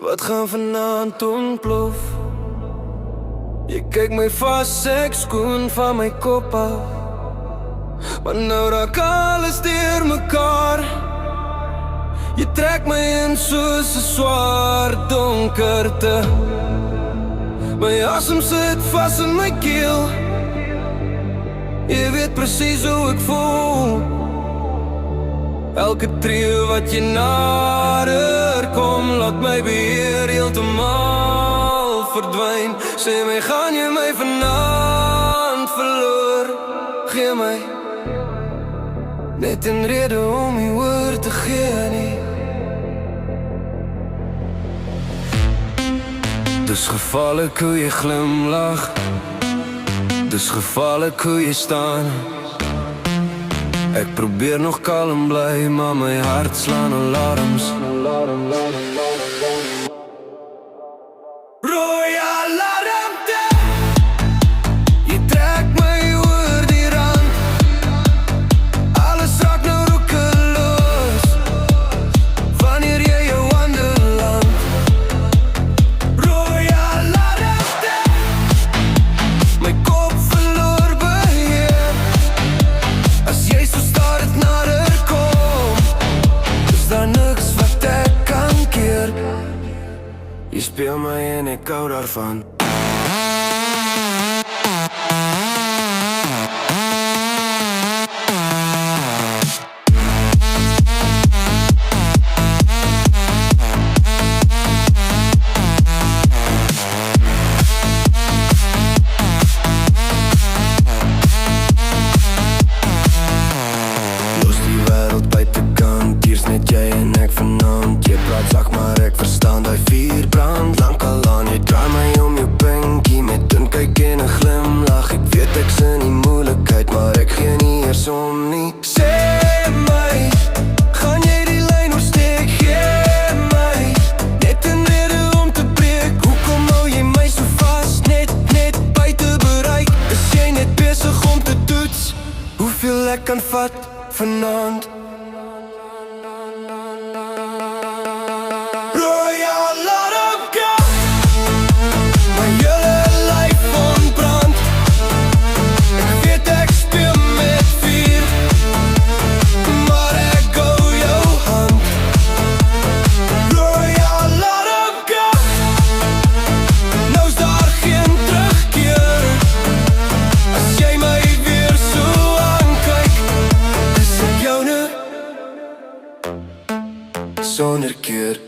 Wat gaan vanaand ontplof? Jy kyk my vas, ek skoon van my kop af. Maar nou raak alles deur mekaar. Jy trek my in soos 'n swaar donkerte. My asem sit vas in my keel. Jy weet presies hoe ek voel. Elke tree wat jy nader kom, laat my beheer heeltemal verdwyn. Sê my, gaan jy my vanaand verloor? Gee my net 'n rede om die woord te gee nie. Dis gevaarlik hoe jy glimlag. Dis gevaarlik hoe jy staan. Ek probeer nog kalm bly, maar my hart slaan alarms. Rooi alarmte. Jy trek my oor die rand. Alles raak nou roekeloos wanneer jy jou hande land. Rooi alarmte. My kop verloor beheer. As jy so stadig nader kom, is daar niks wat ek kan keer. Jy speel my en ek hou daarvan. Los die wêreld buitekant, hier's net jy en ek vanaand. Jy praat sag, maar ek verstaan die vuur brand lankal aan. Jy draai my om jou pinkie met 'n kyk en 'n glimlach. Ek weet ek's in die moeilikheid, maar ek gee nie eers om nie. Sê my, gaan jy die lyn oorsteek? Gee my net 'n rede om te breek. Hoekom hou jy my so vas, net buite bereik? Is jy net besig om te toets hoeveel ek kan vat vanaand? Rooi alarm gaan. My hele lyf ontbrand. Ek weet ek speel met vuur, maar ek hou jou hand. Rooi alarm gaan. Nou's daar geen terugkeer. As jy my weer so aankyk, is ek joune sonder keer.